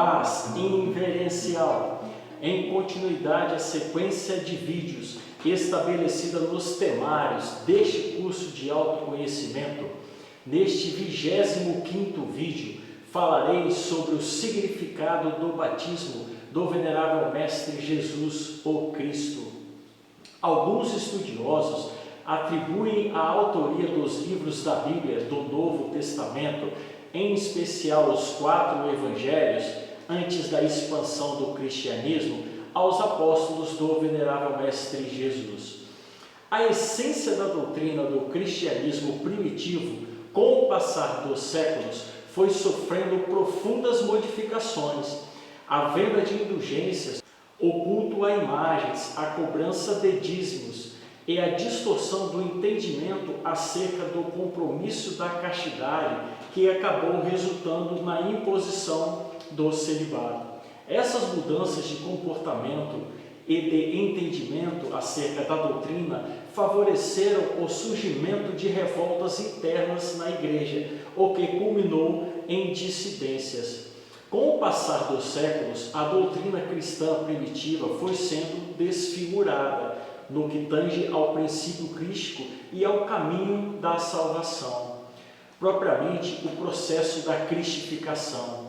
Paz Inverencial. Em continuidade à sequência de vídeos estabelecida nos temários deste curso de autoconhecimento, neste 25º vídeo falarei sobre o significado do batismo do Venerável Mestre Jesus, o Cristo. Alguns estudiosos atribuem a autoria dos livros da Bíblia do Novo Testamento, em especial os 4 evangelhos, antes da expansão do cristianismo, aos apóstolos do Venerável Mestre Jesus. A essência da doutrina do cristianismo primitivo, com o passar dos séculos, foi sofrendo profundas modificações. A venda de indulgências, o culto a imagens, a cobrança de dízimos e a distorção do entendimento acerca do compromisso da castidade, que acabou resultando na imposição do celibato. Essas mudanças de comportamento e de entendimento acerca da doutrina favoreceram o surgimento de revoltas internas na igreja, o que culminou em dissidências. Com o passar dos séculos, a doutrina cristã primitiva foi sendo desfigurada no que tange ao princípio crístico e ao caminho da salvação, propriamente o processo da cristificação.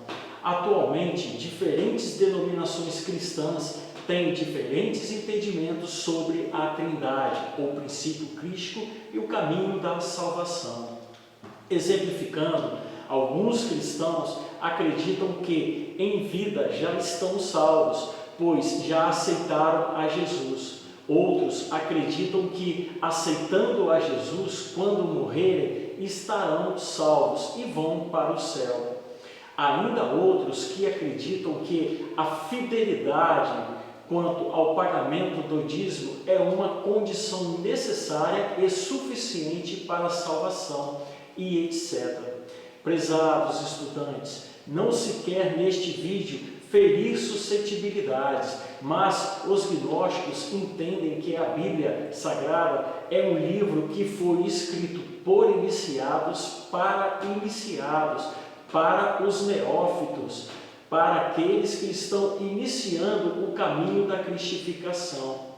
Atualmente, diferentes denominações cristãs têm diferentes entendimentos sobre a Trindade, o princípio crístico e o caminho da salvação. Exemplificando, alguns cristãos acreditam que em vida já estão salvos, pois já aceitaram a Jesus. Outros acreditam que, aceitando a Jesus, quando morrerem, estarão salvos e vão para o céu. Ainda outros que acreditam que a fidelidade quanto ao pagamento do dízimo é uma condição necessária e suficiente para a salvação, e etc. Prezados estudantes, não se quer neste vídeo ferir suscetibilidades, mas os gnósticos entendem que a Bíblia Sagrada é um livro que foi escrito por iniciados, para os neófitos, para aqueles que estão iniciando o caminho da cristificação.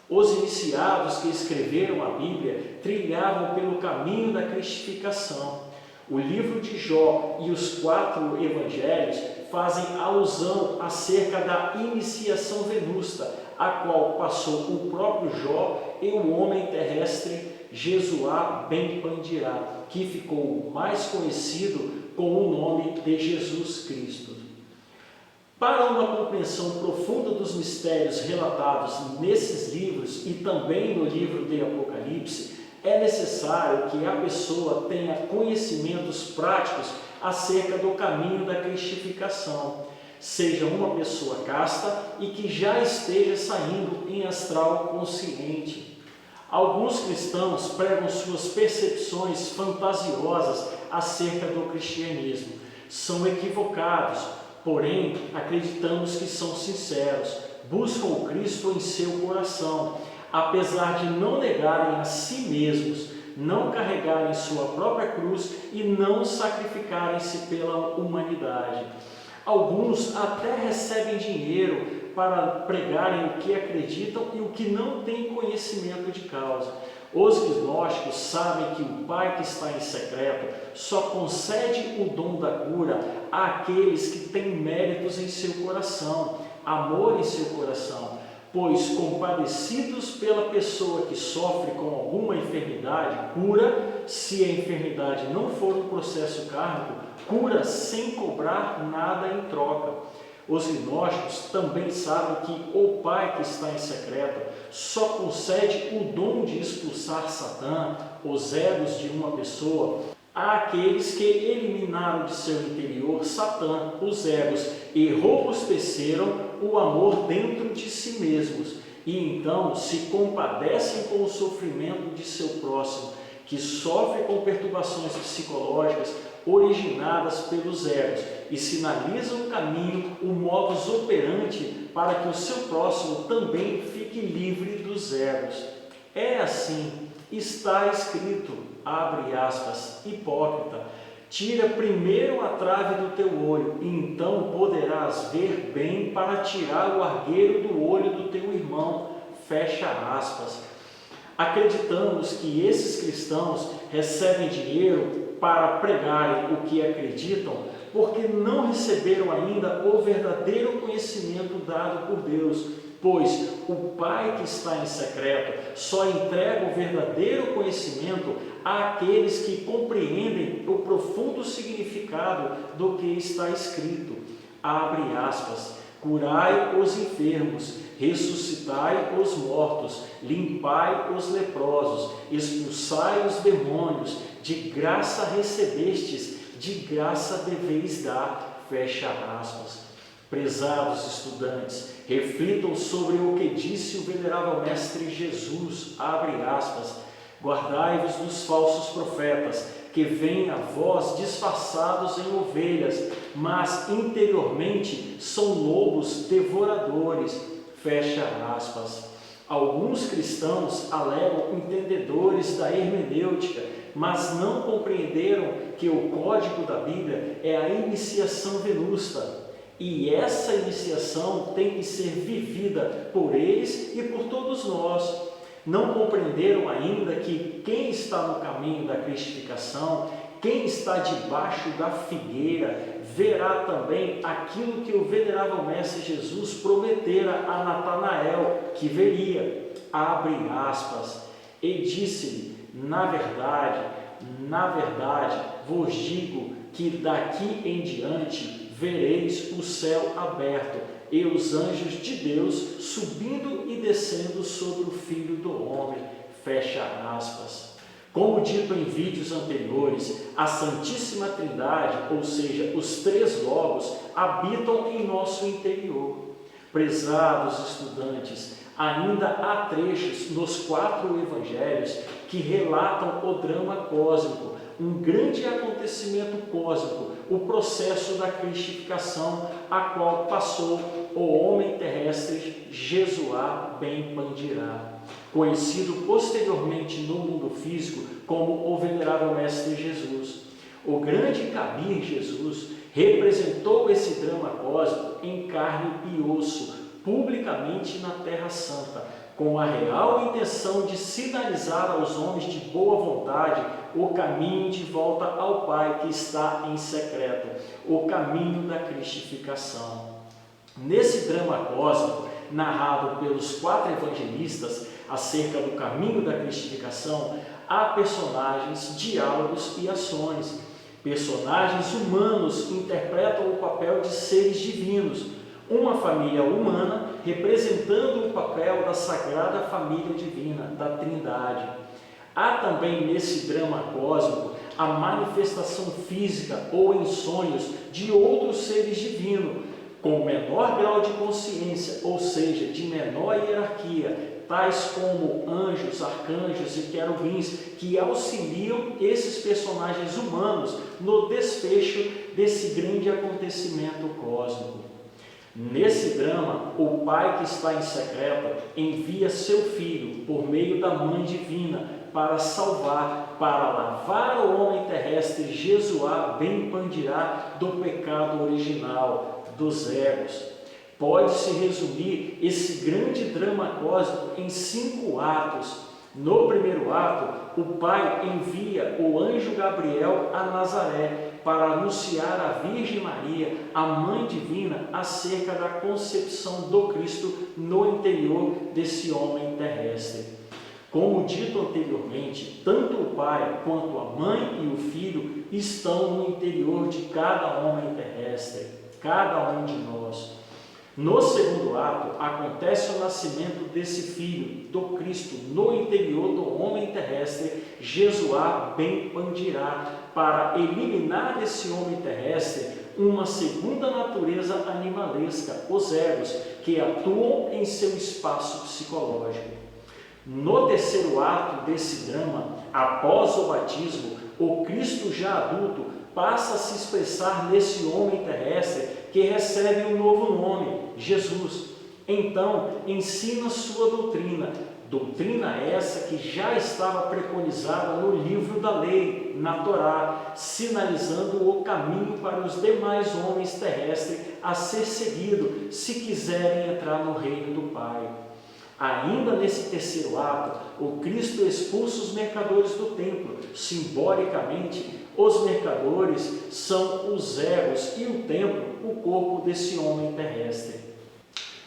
Os iniciados que escreveram a Bíblia trilhavam pelo caminho da cristificação. O livro de Jó e os 4 evangelhos fazem alusão acerca da iniciação venusta, a qual passou o próprio Jó e o homem terrestre Jesuá ben Pandirá, que ficou mais conhecido com o nome de Jesus Cristo. Para uma compreensão profunda dos mistérios relatados nesses livros e também no livro de Apocalipse, é necessário que a pessoa tenha conhecimentos práticos acerca do caminho da cristificação, seja uma pessoa casta e que já esteja saindo em astral consciente. Alguns cristãos pregam suas percepções fantasiosas acerca do cristianismo. São equivocados, porém acreditamos que são sinceros, buscam o Cristo em seu coração, apesar de não negarem a si mesmos, não carregarem sua própria cruz e não sacrificarem-se pela humanidade. Alguns até recebem dinheiro para pregarem o que acreditam e o que não têm conhecimento de causa. Os gnósticos sabem que o Pai que está em secreto só concede o dom da cura àqueles que têm méritos em seu coração, amor em seu coração, pois compadecidos pela pessoa que sofre com alguma enfermidade, cura, se a enfermidade não for um processo kármico, cura sem cobrar nada em troca. Os gnósticos também sabem que o Pai que está em secreto só concede o dom de expulsar Satã, os egos de uma pessoa, àqueles que eliminaram de seu interior Satã, os egos, e robusteceram o amor dentro de si mesmos, e então se compadecem com o sofrimento de seu próximo, que sofre com perturbações psicológicas originadas pelos egos, e sinalizam o caminho, o modus operandi para que o seu próximo também fique livre dos egos. É assim, está escrito, abre aspas, hipócrita, Tira primeiro a trave do teu olho, e então poderás ver bem para tirar o argueiro do olho do teu irmão. Fecha aspas. Acreditamos que esses cristãos recebem dinheiro para pregarem o que acreditam, porque não receberam ainda o verdadeiro conhecimento dado por Deus, pois o Pai que está em secreto só entrega o verdadeiro conhecimento àqueles que compreendem o profundo significado do que está escrito. Abre aspas. Curai os enfermos, ressuscitai os mortos, limpai os leprosos, expulsai os demônios, de graça recebestes, de graça deveis dar. Fecha aspas. Prezados estudantes, reflitam sobre o que disse o venerável Mestre Jesus, abre aspas. Guardai-vos dos falsos profetas, que vêm a vós disfarçados em ovelhas, mas interiormente são lobos devoradores. Fecha aspas. Alguns cristãos alegam entendedores da hermenêutica, mas não compreenderam que o código da Bíblia é a iniciação venusta. E essa iniciação tem que ser vivida por eles e por todos nós. Não compreenderam ainda que quem está no caminho da cristificação, quem está debaixo da figueira, verá também aquilo que o venerável Mestre Jesus prometera a Natanael, que veria. Abre aspas. E disse-lhe, na verdade, vos digo que daqui em diante vereis o céu aberto e os anjos de Deus subindo e descendo sobre o Filho do Homem. Fecha aspas. Como dito em vídeos anteriores, a Santíssima Trindade, ou seja, os três Logos, habitam em nosso interior. Prezados estudantes, ainda há trechos nos 4 evangelhos que relatam o drama cósmico, um grande acontecimento cósmico, o processo da cristificação, a qual passou o homem terrestre Jesuá ben Pandirá, conhecido posteriormente no mundo físico como o venerável Mestre Jesus. O grande Kabir Jesus representou esse drama cósmico em carne e osso, publicamente na Terra Santa, com a real intenção de sinalizar aos homens de boa vontade o caminho de volta ao Pai que está em secreto, o caminho da cristificação. Nesse drama cósmico, narrado pelos 4 evangelistas acerca do caminho da cristificação, há personagens, diálogos e ações. Personagens humanos interpretam o papel de seres divinos, uma família humana representando o papel da Sagrada Família Divina, da Trindade. Há também nesse drama cósmico a manifestação física ou em sonhos de outros seres divinos, com menor grau de consciência, ou seja, de menor hierarquia, tais como anjos, arcanjos e querubins, que auxiliam esses personagens humanos no desfecho desse grande acontecimento cósmico. Nesse drama, o Pai que está em secreto envia seu Filho por meio da Mãe Divina para salvar, para lavar o homem terrestre Jesuá ben Pandirá do pecado original, dos egos. Pode-se resumir esse grande drama cósmico em 5 atos. No primeiro ato, o Pai envia o anjo Gabriel a Nazaré para anunciar à Virgem Maria, a Mãe Divina, acerca da concepção do Cristo no interior desse homem terrestre. Como dito anteriormente, tanto o Pai quanto a Mãe e o Filho estão no interior de cada homem terrestre, cada um de nós. No segundo ato, acontece o nascimento desse Filho, do Cristo, no interior do homem terrestre, Jesuá ben Pandirá, para eliminar desse homem terrestre uma segunda natureza animalesca, os egos, que atuam em seu espaço psicológico. No terceiro ato desse drama, após o batismo, o Cristo já adulto passa a se expressar nesse homem terrestre que recebe um novo nome, Jesus. Então, ensina sua doutrina, doutrina essa que já estava preconizada no livro da lei, na Torá, sinalizando o caminho para os demais homens terrestres a ser seguido, se quiserem entrar no reino do Pai. Ainda nesse terceiro ato, o Cristo expulsa os mercadores do templo. Simbolicamente, os mercadores são os egos e o templo, o corpo desse homem terrestre.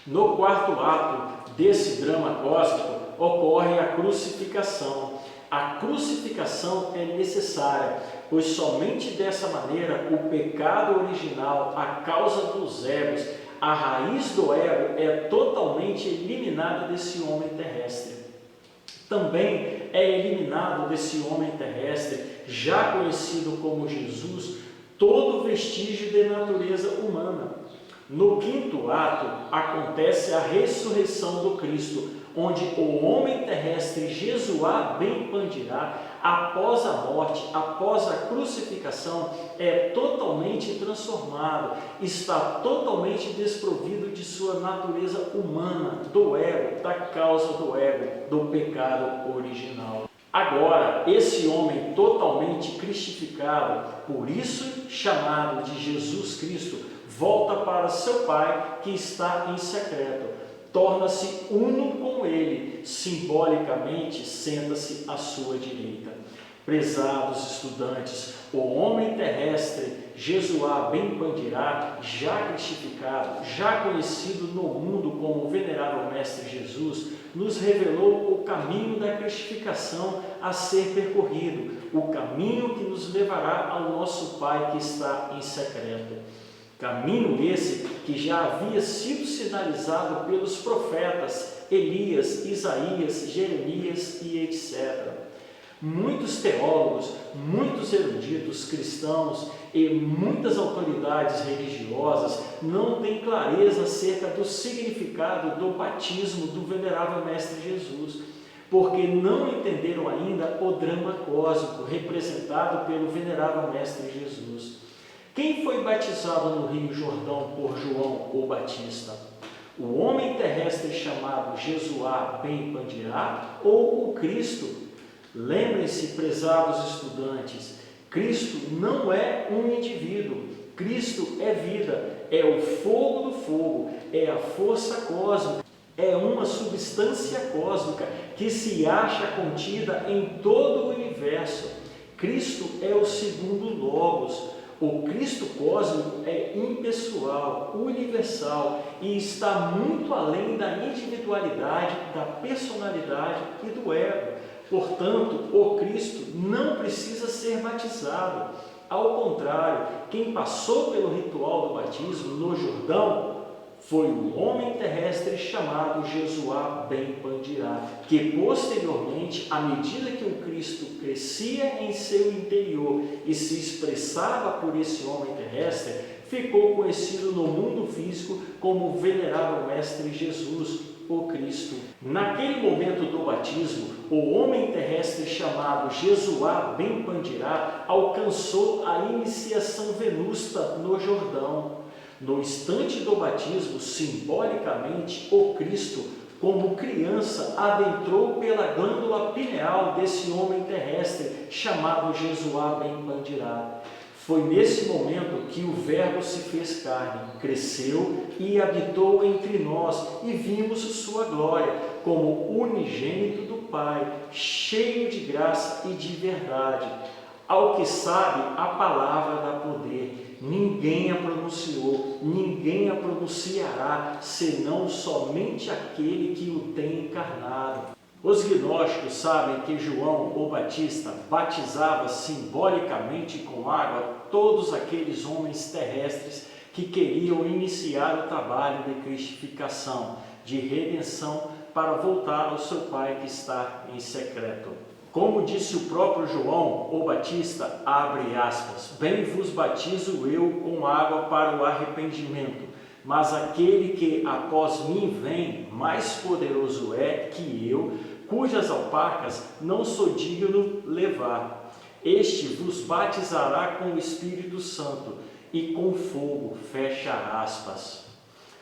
No quarto ato desse drama cósmico, ocorre a crucificação. A crucificação é necessária, pois somente dessa maneira o pecado original, a causa dos egos, a raiz do ego é totalmente eliminada desse homem terrestre. Também é eliminado desse homem terrestre, já conhecido como Jesus, todo vestígio de natureza humana. No quinto ato, acontece a ressurreição do Cristo, onde o homem terrestre Jesuá ben Pandirá, após a morte, após a crucificação, é totalmente transformado, está totalmente desprovido de sua natureza humana, do ego, da causa do ego, do pecado original. Agora, esse homem totalmente cristificado, por isso chamado de Jesus Cristo, volta para seu Pai que está em secreto, torna-se uno com ele, simbolicamente senta-se à sua direita. Prezados estudantes, o homem terrestre, Jesuá ben Pandirá, já cristificado, já conhecido no mundo como o venerável Mestre Jesus, nos revelou o caminho da cristificação a ser percorrido, o caminho que nos levará ao nosso Pai que está em secreto. Caminho esse que já havia sido sinalizado pelos profetas Elias, Isaías, Jeremias e etc. Muitos teólogos, muitos eruditos cristãos e muitas autoridades religiosas não têm clareza acerca do significado do batismo do venerável Mestre Jesus, porque não entenderam ainda o drama cósmico representado pelo venerável Mestre Jesus. Quem foi batizado no Rio Jordão por João o Batista? O homem terrestre chamado Jesuá ben Pandirá ou o Cristo? Lembrem-se, prezados estudantes, Cristo não é um indivíduo, Cristo é vida, é o fogo do fogo, é a força cósmica, é uma substância cósmica que se acha contida em todo o universo. Cristo é o segundo Logos. O Cristo cósmico é impessoal, universal e está muito além da individualidade, da personalidade e do ego. Portanto, o Cristo não precisa ser batizado. Ao contrário, quem passou pelo ritual do batismo no Jordão foi o homem terrestre chamado Jesuá ben Pandirá, que posteriormente, à medida que o Cristo crescia em seu interior e se expressava por esse homem terrestre, ficou conhecido no mundo físico como o venerável Mestre Jesus, o Cristo. Naquele momento do batismo, o homem terrestre chamado Jesuá ben Pandirá alcançou a iniciação venusta no Jordão. No instante do batismo, simbolicamente, o Cristo, como criança, adentrou pela glândula pineal desse homem terrestre chamado Jesuá ben Pandirá. Foi nesse momento que o Verbo se fez carne, cresceu e habitou entre nós, e vimos sua glória como unigênito do Pai, cheio de graça e de verdade. Ao que sabe, a palavra dá poder. Ninguém a pronunciou, ninguém a pronunciará, senão somente aquele que o tem encarnado. Os gnósticos sabem que João o Batista batizava simbolicamente com água todos aqueles homens terrestres que queriam iniciar o trabalho de cristificação, de redenção, para voltar ao seu Pai que está em secreto. Como disse o próprio João o Batista, abre aspas, bem vos batizo eu com água para o arrependimento, mas aquele que após mim vem, mais poderoso é que eu, cujas alparcas não sou digno levar. Este vos batizará com o Espírito Santo e com fogo, fecha aspas.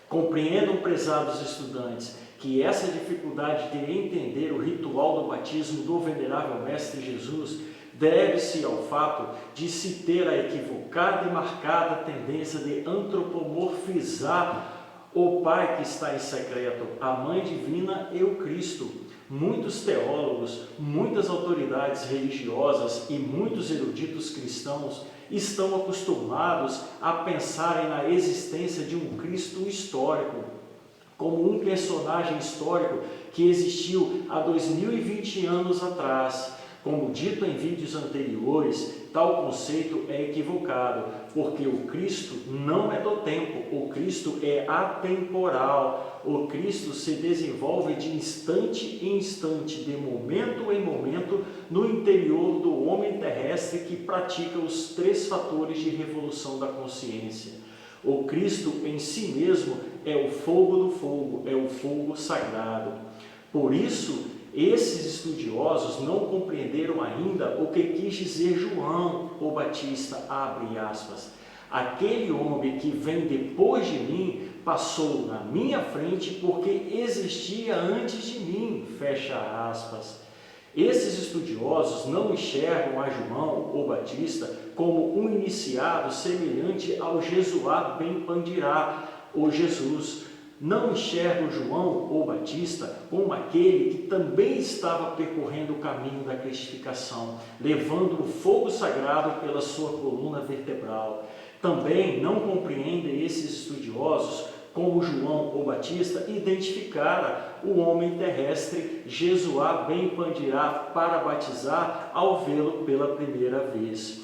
Compreendam, prezados estudantes, que essa dificuldade de entender o ritual do batismo do venerável Mestre Jesus deve-se ao fato de se ter a equivocada e marcada tendência de antropomorfizar o Pai que está em secreto, a Mãe Divina e o Cristo. Muitos teólogos, muitas autoridades religiosas e muitos eruditos cristãos estão acostumados a pensarem na existência de um Cristo histórico, como um personagem histórico que existiu há 2020 anos atrás. Como dito em vídeos anteriores, tal conceito é equivocado, porque o Cristo não é do tempo, o Cristo é atemporal. O Cristo se desenvolve de instante em instante, de momento em momento, no interior do homem terrestre que pratica os 3 fatores de revolução da consciência. O Cristo em si mesmo é o fogo do fogo, é o fogo sagrado. Por isso, esses estudiosos não compreenderam ainda o que quis dizer João o Batista, abre aspas. Aquele homem que vem depois de mim passou na minha frente porque existia antes de mim, fecha aspas. Esses estudiosos não enxergam a João o Batista como um iniciado semelhante ao Jesuá ben Pandirá, ou Jesus. Não enxergam João o Batista como aquele que também estava percorrendo o caminho da cristificação, levando o fogo sagrado pela sua coluna vertebral. Também não compreendem esses estudiosos como João o Batista identificara o homem terrestre Jesuá ben Pandirá para batizar ao vê-lo pela primeira vez.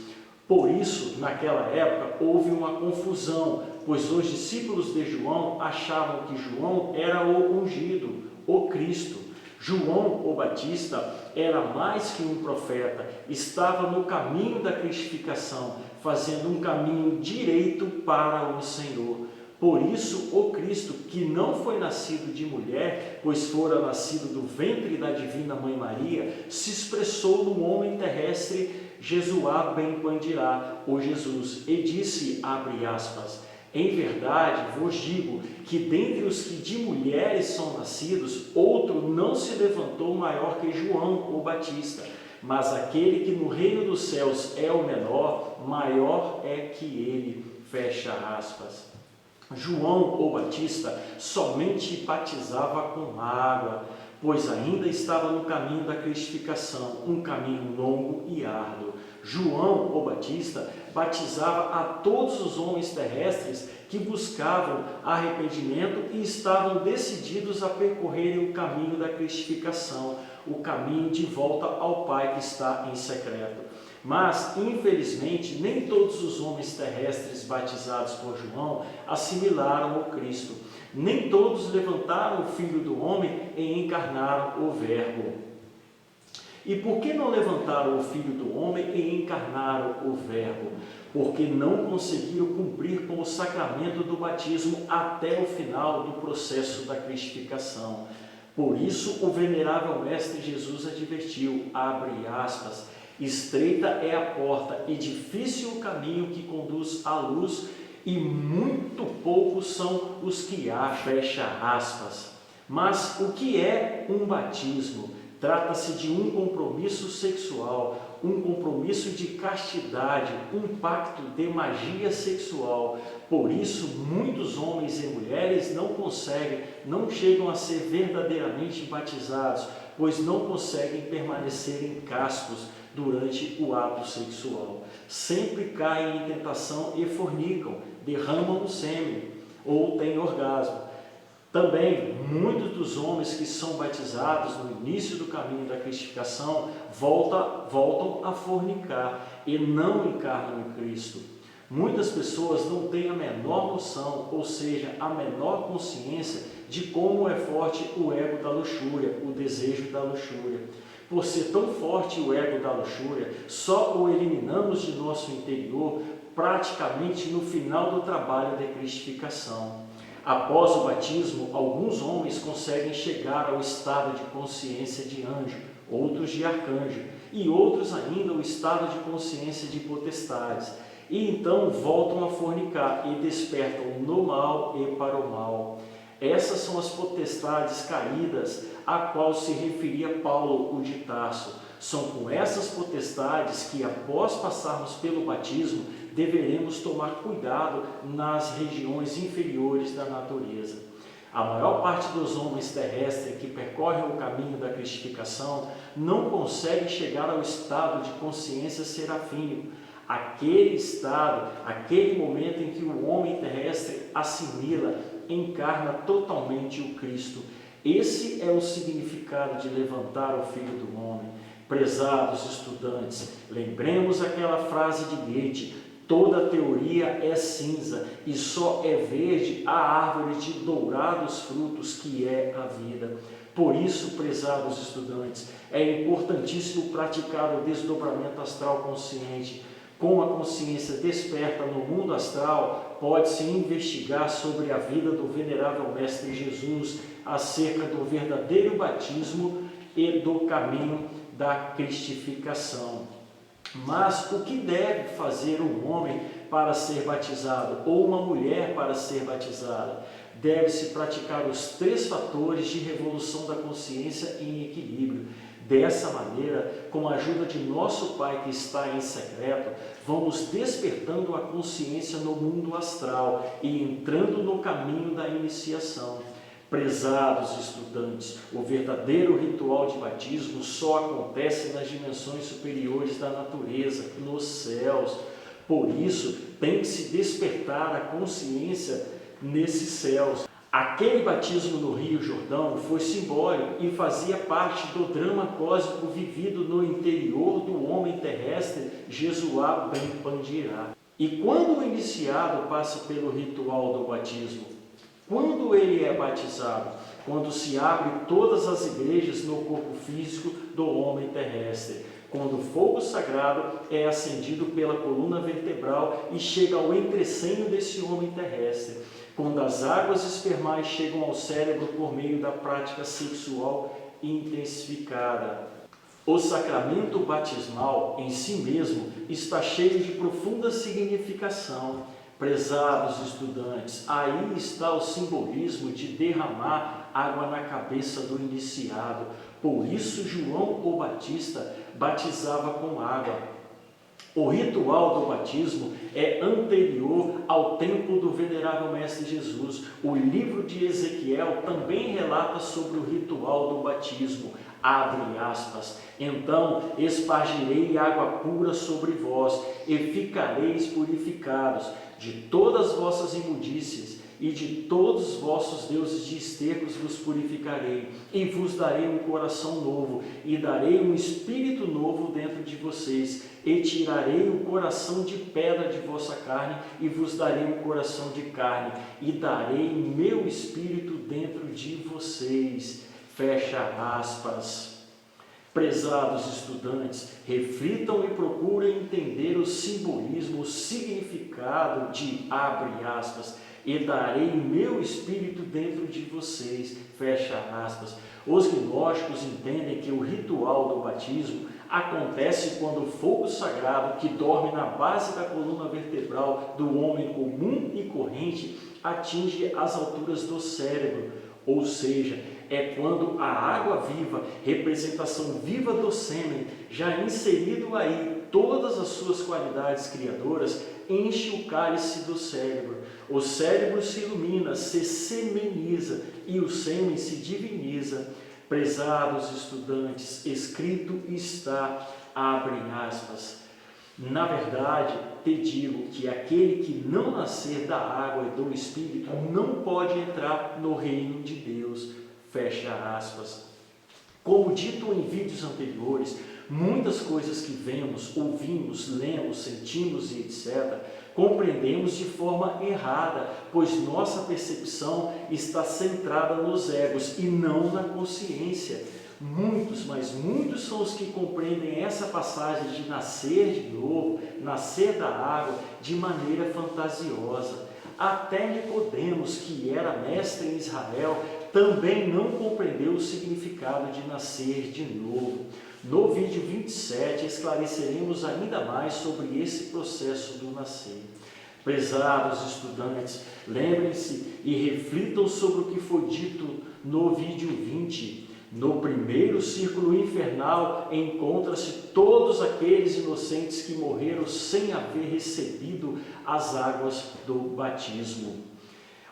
Por isso, naquela época, houve uma confusão, pois os discípulos de João achavam que João era o ungido, o Cristo. João o Batista era mais que um profeta, estava no caminho da cristificação, fazendo um caminho direito para o Senhor. Por isso, o Cristo, que não foi nascido de mulher, pois fora nascido do ventre da divina Mãe Maria, se expressou no homem terrestre Jesuá ben Pandirá, ou Jesus, e disse, abre aspas, em verdade vos digo que dentre os que de mulheres são nascidos, outro não se levantou maior que João o Batista, mas aquele que no reino dos céus é o menor, maior é que ele, fecha aspas. João o Batista somente batizava com água, pois ainda estava no caminho da cristificação, um caminho longo e árduo. João o Batista batizava a todos os homens terrestres que buscavam arrependimento e estavam decididos a percorrerem o caminho da cristificação, o caminho de volta ao Pai que está em secreto. Mas, infelizmente, nem todos os homens terrestres batizados por João assimilaram o Cristo. Nem todos levantaram o Filho do Homem e encarnaram o Verbo. E por que não levantaram o Filho do Homem e encarnaram o Verbo? Porque não conseguiram cumprir com o sacramento do batismo até o final do processo da cristificação. Por isso, o venerável Mestre Jesus advertiu, abre aspas, estreita é a porta e difícil o caminho que conduz à luz, e muito poucos são os que há, fecha aspas. Mas o que é um batismo? Trata-se de um compromisso sexual, um compromisso de castidade, um pacto de magia sexual. Por isso, muitos homens e mulheres não chegam a ser verdadeiramente batizados, pois não conseguem permanecerem castos durante o ato sexual. Sempre caem em tentação e fornicam, derramam o sêmen ou têm orgasmo. Também, muitos dos homens que são batizados no início do caminho da cristificação voltam a fornicar e não encarnam em Cristo. Muitas pessoas não têm a menor noção, ou seja, a menor consciência de como é forte o ego da luxúria, o desejo da luxúria. Por ser tão forte o ego da luxúria, só o eliminamos de nosso interior praticamente no final do trabalho de cristificação. Após o batismo, alguns homens conseguem chegar ao estado de consciência de anjo, outros de arcanjo, e outros ainda ao estado de consciência de potestades. e então voltam a fornicar e despertam no mal e para o mal. Essas são as potestades caídas a qual se referia Paulo, o de Tarso. São com essas potestades que, após passarmos pelo batismo, deveremos tomar cuidado nas regiões inferiores da natureza. A maior parte dos homens terrestres que percorrem o caminho da cristificação não consegue chegar ao estado de consciência serafíneo, aquele estado, aquele momento em que o homem terrestre assimila, encarna totalmente o Cristo. Esse é o significado de levantar o Filho do Homem. Prezados estudantes, lembremos aquela frase de Goethe: toda teoria é cinza e só é verde a árvore de dourados frutos que é a vida. Por isso, prezados estudantes, é importantíssimo praticar o desdobramento astral consciente. Com a consciência desperta no mundo astral, pode-se investigar sobre a vida do venerável Mestre Jesus, acerca do verdadeiro batismo e do caminho da cristificação. Mas o que deve fazer um homem para ser batizado ou uma mulher para ser batizada? Deve-se praticar os 3 fatores de revolução da consciência em equilíbrio. Dessa maneira, com a ajuda de nosso Pai que está em secreto, vamos despertando a consciência no mundo astral e entrando no caminho da iniciação. Prezados estudantes, o verdadeiro ritual de batismo só acontece nas dimensões superiores da natureza, nos céus. Por isso, tem que se despertar a consciência nesses céus. Aquele batismo no Rio Jordão foi simbólico e fazia parte do drama cósmico vivido no interior do homem terrestre, Jesuá Ben Pandirá. E quando o iniciado passa pelo ritual do batismo? Quando ele é batizado? Quando se abre todas as igrejas no corpo físico do homem terrestre. Quando o fogo sagrado é acendido pela coluna vertebral e chega ao entrecenho desse homem terrestre. Quando as águas espermais chegam ao cérebro por meio da prática sexual intensificada. O sacramento batismal em si mesmo está cheio de profunda significação. Prezados estudantes, aí está o simbolismo de derramar água na cabeça do iniciado. Por isso João o Batista batizava com água. O ritual do batismo é anterior ao tempo do venerável Mestre Jesus. O livro de Ezequiel também relata sobre o ritual do batismo. Abre aspas. Então espargirei água pura sobre vós e ficareis purificados de todas as vossas imundícias e de todos os vossos deuses de estercos vos purificarei, e vos darei um coração novo, e darei um espírito novo dentro de vocês, e tirarei o coração de pedra de vossa carne, e vos darei um coração de carne, e darei meu espírito dentro de vocês. Fecha aspas. Prezados estudantes, reflitam e procurem entender o simbolismo, o significado de abre aspas, e darei meu espírito dentro de vocês, fecha aspas. Os gnósticos entendem que o ritual do batismo acontece quando o fogo sagrado, que dorme na base da coluna vertebral do homem comum e corrente, atinge as alturas do cérebro, ou seja, é quando a água viva, representação viva do sêmen, já inserido aí todas as suas qualidades criadoras, enche o cálice do cérebro. O cérebro se ilumina, se semeniza e o sêmen se diviniza. Prezados estudantes, escrito está, abrem aspas. Na verdade, te digo que aquele que não nascer da água e do Espírito não pode entrar no reino de Deus. Fecha aspas. Como dito em vídeos anteriores, muitas coisas que vemos, ouvimos, lemos, sentimos e etc., compreendemos de forma errada, pois nossa percepção está centrada nos egos e não na consciência. Muitos, mas muitos são os que compreendem essa passagem de nascer de novo, nascer da água, de maneira fantasiosa. Até Nicodemos, que era mestre em Israel, também não compreendeu o significado de nascer de novo. No vídeo 27 esclareceremos ainda mais sobre esse processo do nascer. Prezados estudantes, lembrem-se e reflitam sobre o que foi dito no vídeo 20. No primeiro círculo infernal encontra-se todos aqueles inocentes que morreram sem haver recebido as águas do batismo.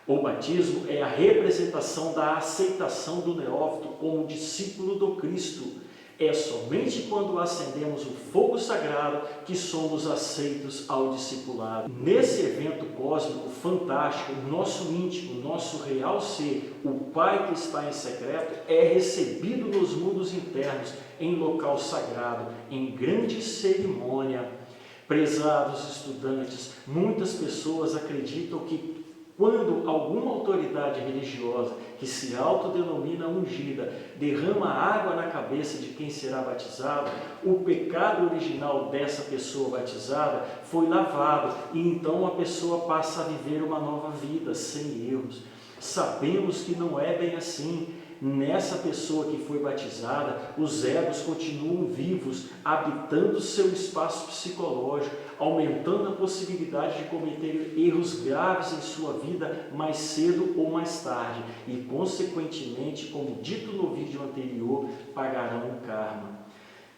O batismo é a representação da aceitação do neófito como discípulo do Cristo. É somente quando acendemos o fogo sagrado que somos aceitos ao discipulado. Nesse evento cósmico fantástico, nosso íntimo, nosso real ser, o Pai que está em secreto, é recebido nos mundos internos, em local sagrado, em grande cerimônia. Prezados estudantes, muitas pessoas acreditam que quando alguma autoridade religiosa que se autodenomina ungida derrama água na cabeça de quem será batizado, o pecado original dessa pessoa batizada foi lavado e então a pessoa passa a viver uma nova vida sem erros. Sabemos que não é bem assim. Nessa pessoa que foi batizada, os egos continuam vivos, habitando seu espaço psicológico, aumentando a possibilidade de cometer erros graves em sua vida mais cedo ou mais tarde e, consequentemente, como dito no vídeo anterior, pagarão o karma.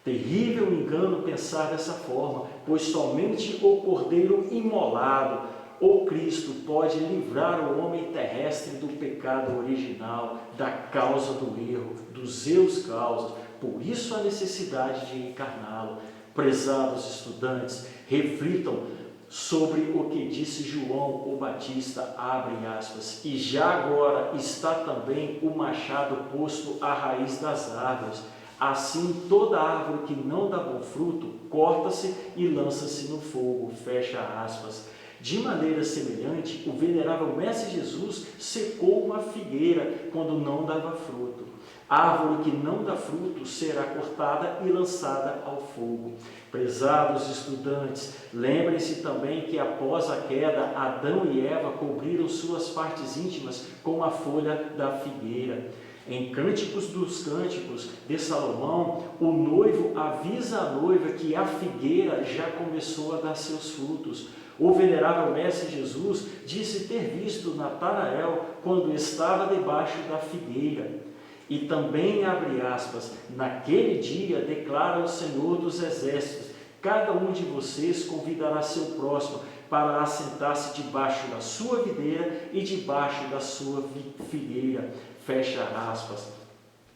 Terrível engano pensar dessa forma, pois somente o Cordeiro imolado, o Cristo, pode livrar o homem terrestre do pecado original, da causa do erro, dos seus causas. Por isso a necessidade de encarná-lo. Prezados estudantes, reflitam sobre o que disse João o Batista, abre aspas, e já agora está também o machado posto à raiz das árvores. Assim, toda árvore que não dá bom fruto, corta-se e lança-se no fogo, fecha aspas. De maneira semelhante, o venerável Mestre Jesus secou uma figueira quando não dava fruto. A árvore que não dá fruto será cortada e lançada ao fogo. Prezados estudantes, lembrem-se também que após a queda, Adão e Eva cobriram suas partes íntimas com a folha da figueira. Em Cânticos dos Cânticos de Salomão, o noivo avisa a noiva que a figueira já começou a dar seus frutos. O venerável Mestre Jesus disse ter visto Natanael quando estava debaixo da figueira. E também, abre aspas, naquele dia declara o Senhor dos Exércitos, cada um de vocês convidará seu próximo para assentar-se debaixo da sua videira e debaixo da sua figueira, fecha aspas.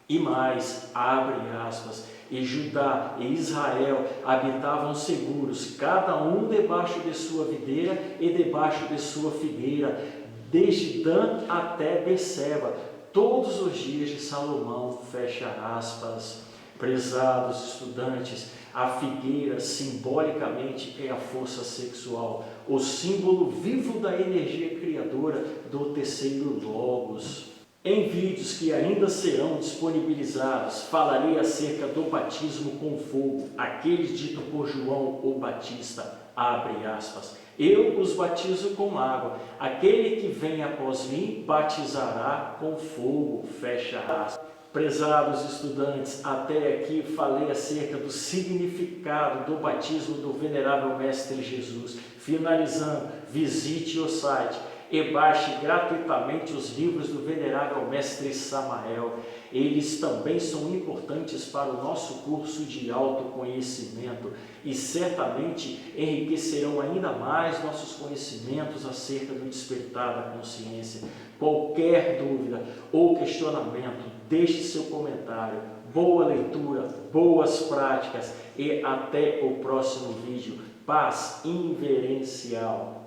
E mais, abre aspas, e Judá e Israel habitavam seguros, cada um debaixo de sua videira e debaixo de sua figueira, desde Dan até Beceba, todos os dias de Salomão, fecha aspas. Prezados estudantes, a figueira simbolicamente é a força sexual, o símbolo vivo da energia criadora do terceiro Logos. Em vídeos que ainda serão disponibilizados, falarei acerca do batismo com fogo, aquele dito por João o Batista, abre aspas. Eu os batizo com água, aquele que vem após mim batizará com fogo, fecha aspas. Prezados estudantes, até aqui falei acerca do significado do batismo do venerável Mestre Jesus. Finalizando, visite o site e baixe gratuitamente os livros do venerável Mestre Samael. Eles também são importantes para o nosso curso de autoconhecimento e certamente enriquecerão ainda mais nossos conhecimentos acerca do despertar da consciência. Qualquer dúvida ou questionamento, deixe seu comentário. Boa leitura, boas práticas e até o próximo vídeo. Paz inverencial.